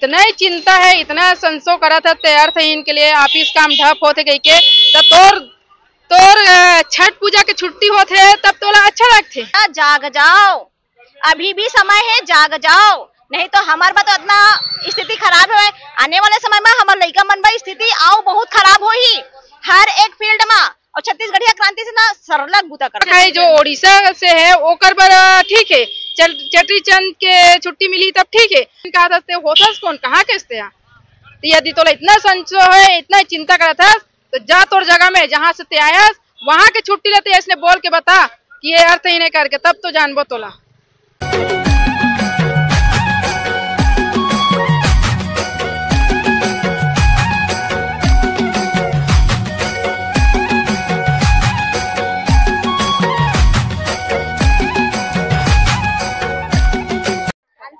इतना ही चिंता है, इतना संसो करा था तैयार थे इनके लिए ऑफिस काम ढप होते गई के तब तोर छठ पूजा के छुट्टी होते तब तोला अच्छा लगते। जाग जाओ, अभी भी समय है, जाग जाओ, नहीं तो हमार बा तो इतना स्थिति खराब है। आने वाले समय में हमार लड़का मन बा स्थिति आओ बहुत खराब हो ही हर एक फील्ड में। और छत्तीसगढ़िया क्रांति से ना सरलग बुता कर जो ओडिशा से है ओकर बर ठीक है, चेटी चंद के छुट्टी मिली तब ठीक है। कहा था होता कौन कहाँ के तो यदि तोला इतना संशय है, इतना चिंता करा था तो जा तोर जगह में जहाँ से आया वहाँ के छुट्टी लेते इसने बोल के बता कि ये अर्थ ही नहीं करके तब तो जानबो तोला।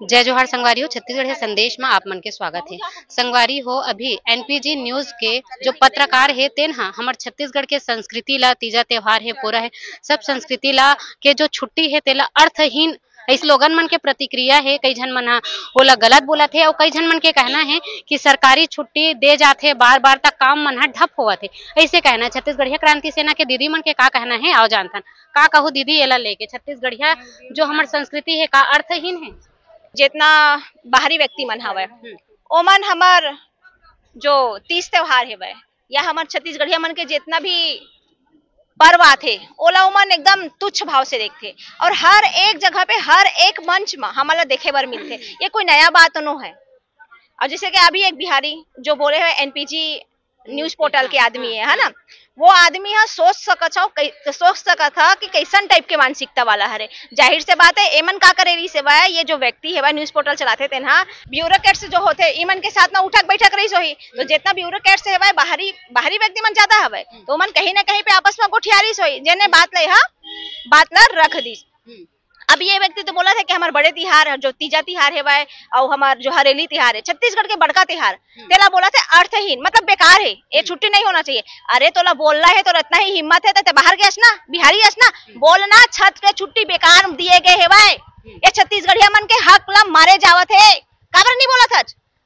जय जोहार संगवारी हो, छत्तीसगढ़ संदेश में आप मन के स्वागत है। संगवारी हो, अभी एनपीजी न्यूज के जो पत्रकार है तेन हमार छत्तीसगढ़ के संस्कृति ला तीजा त्योहार है पूरा है सब संस्कृति ला के जो छुट्टी है तेला अर्थहीन इस लोगन मन के प्रतिक्रिया है। कई जन मन ओला गलत बोला थे और कई जन मन के कहना है कि सरकारी छुट्टी दे जाते बार बार तक काम मन ठप हुआ थे ऐसे कहना है। छत्तीसगढ़िया क्रांति सेना के दीदी मन के का कहना है आओ जानथन का कहू दीदी एला लेके छत्तीसगढ़िया जो हमार संस्कृति है का अर्थहीन है। जितना बाहरी व्यक्ति मन हवे ओमन हमार जो तीज त्योहार है या हमार छत्तीसगढ़िया मन के जितना भी पर्व आथे ओला ओमन एकदम तुच्छ भाव से देखते और हर एक जगह पे हर एक मंच में हमारा देखे बर मिलते। ये कोई नया बात नो है। और जैसे कि अभी एक बिहारी जो बोले हुए एनपीजी न्यूज पोर्टल के आदमी है ना, वो आदमी है सोच सकत था कि कैसन टाइप के मानसिकता वाला हरे। जाहिर से बात है एमन का करे रही सेवा है। ये जो व्यक्ति है न्यूज पोर्टल चलाते थे ना ब्यूरोक्रेट्स जो होते इमन के साथ ना उठक बैठक रही सोही तो जितना ब्यूरोक्रेट्स है बाहरी व्यक्ति मन ज्यादा हवे तो मन कहीं ना कहीं पे आपस में गोठियारी सोही जेने बात ला रख दी। अब ये व्यक्ति तो बोला था कि हमारे बड़े तिहार जो तीजा तिहार है वह और हमार जो हरेली तिहार है छत्तीसगढ़ के बड़का तिहार तेला बोला था अर्थहीन मतलब बेकार है, ये छुट्टी नहीं होना चाहिए। अरे तोला बोलना है तो इतना ही हिम्मत है तो बाहर गया ना बिहारी ना बोलना छठ के छुट्टी बेकार दिए गए है वह ये छत्तीसगढ़िया मन के हक ला मारे जावत है। काबर नहीं बोला था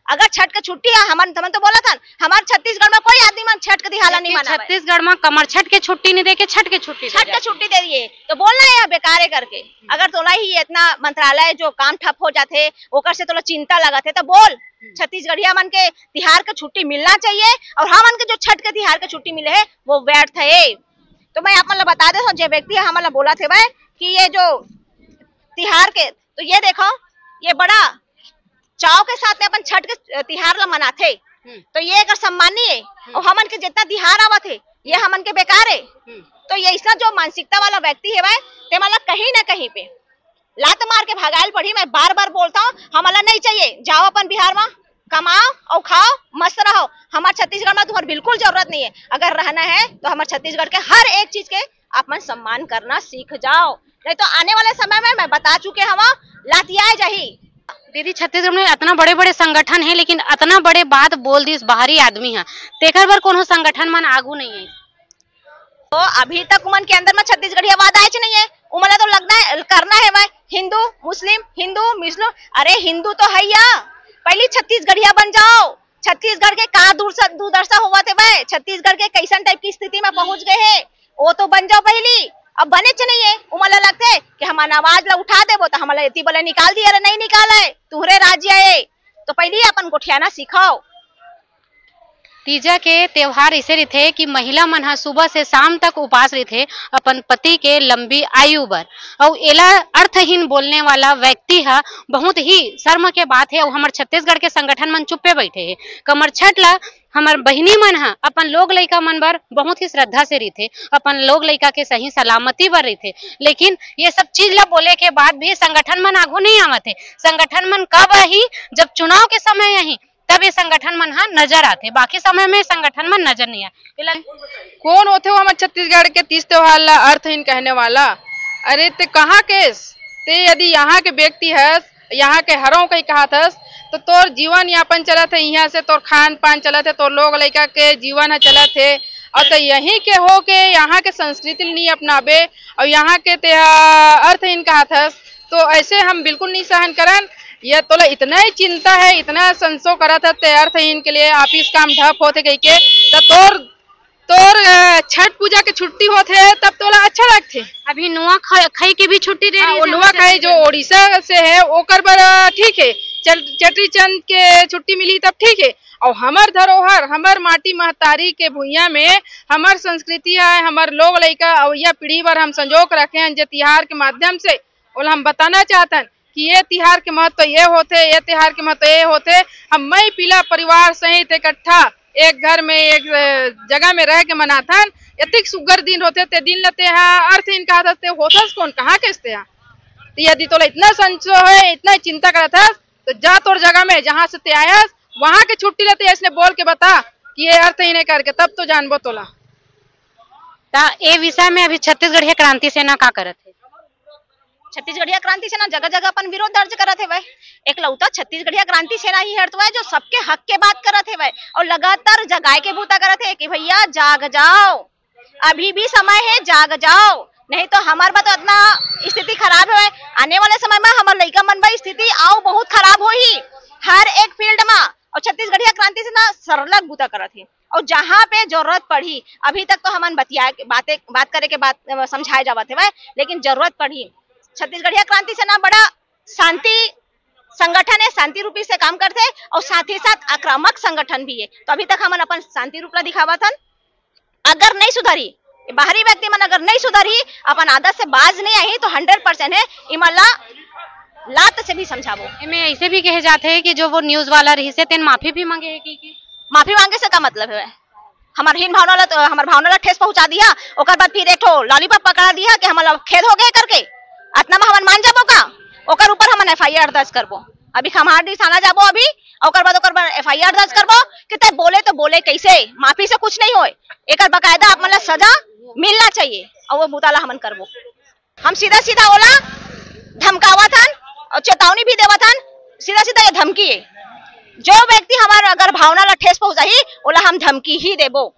अगर छठ के छुट्टी है हमन तो बोला था हमारे छत्तीसगढ़ में कोई आदमी मन छठ के दिहाला नहीं माना। छत्तीसगढ़ में कमर छठ के छुट्टी नहीं देके छठ के छुट्टी दे दिए तो बोलना है बेकार करके। अगर तोला ही इतना मंत्रालय जो काम ठप हो जाते ओकर से तोला चिंता लगा थे तो बोल छत्तीसगढ़िया मन के तिहार के छुट्टी मिलना चाहिए और हमन के जो छठ के तिहार के छुट्टी मिले है वो व्यर्थ है। तो मैं आप मन बता दे जो व्यक्ति हमारा बोला थे भाई कि ये जो तिहार के तो ये देखो ये बड़ा चाव के साथ में अपन छठ के तिहार ला मनाथे तो ये अगर सम्मानीय है और हमन के जितना तिहार आवा थे ये हमन के बेकार है। तो ये ऐसा जो मानसिकता वाला व्यक्ति है भाई ते मला कहीं ना कहीं पे लात मार के भगायल पड़ी। मैं बार बार बोलता हूँ हमारा नहीं चाहिए, जाओ अपन बिहार में कमाओ और खाओ मस्त रहो। हमारे छत्तीसगढ़ में तुम्हारी बिल्कुल जरूरत नहीं है। अगर रहना है तो हमारे छत्तीसगढ़ के हर एक चीज के आप मन सम्मान करना सीख जाओ, नहीं तो आने वाले समय में मैं बता चुके हम लातिया जाही। दीदी छत्तीसगढ़ में इतना बड़े बड़े संगठन है लेकिन इतना बड़े बात बोल दी बाहरी आदमी है तेकर बर कोनो संगठन मन आगू नहीं है। तो अभी तक उमन के अंदर में छत्तीसगढ़िया वाद आए नहीं है उमला तो लगना है करना है भाई हिंदू मुस्लिम। अरे हिंदू तो है या पहली छत्तीसगढ़िया बन जाओ। छत्तीसगढ़ के का दुर्दशा हुआ थे भाई छत्तीसगढ़ के कैसन टाइप की स्थिति में पहुंच गए है वो तो बन जाओ पहली। अब बने नहीं है उमला लगते कि हमारा आवाज ला उठा दे तो हमारा इतनी बोले निकाल दिया अरे नहीं निकाला है तुम्हारे राज्य है तो पहले अपन गोठियाना सिखाओ। तीजा के त्योहार ऐसे रहते कि महिला मन सुबह से शाम तक उपास रहते अपन पति के लंबी आयु बर और एला अर्थहीन बोलने वाला व्यक्ति है बहुत ही शर्म के बात है। और हमारे छत्तीसगढ़ के संगठन मन चुप्पे बैठे है। कमर छठ ला हमार बहिनी मन अपन लोग लइका मन बर बहुत ही श्रद्धा से रहते अपन लोग लइका के सही सलामती बर रहते लेकिन ये सब चीज ला बोले के बाद भी संगठन मन आगू नहीं आवत है। संगठन मन कब आई जब चुनाव के समय यही तब ये संगठन मन नजर आते बाकी समय में संगठन मन नजर नहीं आते। कौन होते हो हमारे छत्तीसगढ़ के तीज त्योहार ला अर्थहीन कहने वाला। अरे ते कहाँ के ते यदि यहाँ के व्यक्ति है यहाँ के हरों कहीं कहा था तो तोर जीवन यापन चलत है यहाँ से तोर खान पान चलत है तोर लोग लड़का के जीवन है चलत है और तो यहीं के हो के यहाँ के संस्कृति नहीं अपनाबे और यहाँ के ते अर्थहीन कहा था तो ऐसे हम बिल्कुल नहीं सहन करन। ये तो इतना ही चिंता है, इतना संशय करा था ते अर्थहीन के लिए ऑफिस काम ढप होते कही के तोर छठ पूजा के छुट्टी होते तब तोला अच्छा लगते। अभी नुआ खाई के भी छुट्टी दे रही है। नुआ खाई जो ओडिशा से है ओकर बर ठीक है, चेटी चंद के छुट्टी मिली तब ठीक है। और हमार धरोहर, हमार माटी महतारी के भूइया में हमार संस्कृति है, हमार लोग लइका अवैया पीढ़ी पर हम संजोग रखे हैं जो तिहार के माध्यम से और हम बताना चाहते हैं कि ये तिहार के महत्व ये होते, ये तिहार के महत्व ये होते। हम मई पीला परिवार सहित इकट्ठा एक घर में एक जगह में रह के मनाथन इतने सुगर दिन होते ते दिन लेते हैं अर्थ इनका होता कौन कहाँ के यदि तो इतना संशय है, इतना चिंता करा था तो जा तोर जगह में जहाँ से ते आया वहां के छुट्टी लेते इसने बोल के बता कि ये अर्थ ही नहीं करके तब तो जानबो तोला। ए विषय में अभी छत्तीसगढ़ीय क्रांति सेना का करत है? छत्तीसगढ़ीय क्रांति सेना जगह जगह अपन विरोध दर्ज करत है। एक लौता छत्तीसगढ़ीय क्रांति सेना ही हट जो सबके हक के बात करत है और लगातार जगाए के बूता करत है कि भैया जाग जाओ, अभी भी समय है, जाग जाओ, नहीं तो हमार बात इतना स्थिति खराब है। आने वाले समय में हमार लइका मन बा स्थिति आओ बहुत खराब हो ही हर एक फील्ड में। और छत्तीसगढ़ीय क्रांति सेना सरलग बूता करत है और जहाँ पे जरूरत पड़ी अभी तक तो हमन बात करे के बात समझाए जावत है, लेकिन जरूरत पड़ी छत्तीसगढ़ीय क्रांति सेना बड़ा शांति संगठन है, शांति रूपी से काम करते हैं और साथ ही साथ आक्रामक संगठन भी है। तो अभी तक हमन अपन शांति रूप ला दिखावा था। अगर नहीं सुधारी बाहरी व्यक्ति मन, अगर नहीं सुधारी अपन आदत से बाज नहीं आई तो 100% है इमला लात से भी समझावो। में ऐसे भी कहे जाते हैं कि जो वो न्यूज वाला रही से तेन माफी भी मांगे है कि माफी मांगे से का मतलब है? हमार हीन भावना ला तो हमार भावना ला ठेस पहुंचा दिया, ओकर बाद फिर एक ठो लॉलीपॉप पकड़ा दिया कि हमारा खेद हो गए करके अतना में हमन मान जाबो का? ओकर ऊपर हमन एफआईआर दर्ज करबो। अभी खमारडी थाना जाबो अभी ओकर बाद एफआईआर दर्ज करबो कि ते बोले तो बोले कैसे, माफी से कुछ नहीं होए, एकर बकायदा आप मन सजा मिलना चाहिए और वो बुताला हमन करबो। हम सीधा सीधा ओला धमकावा था और चेतावनी भी देवा था, सीधा सीधा ये धमकी है। जो व्यक्ति हमारा अगर भावना ला ठेस पहुंचाई ओला हम धमकी ही देबो।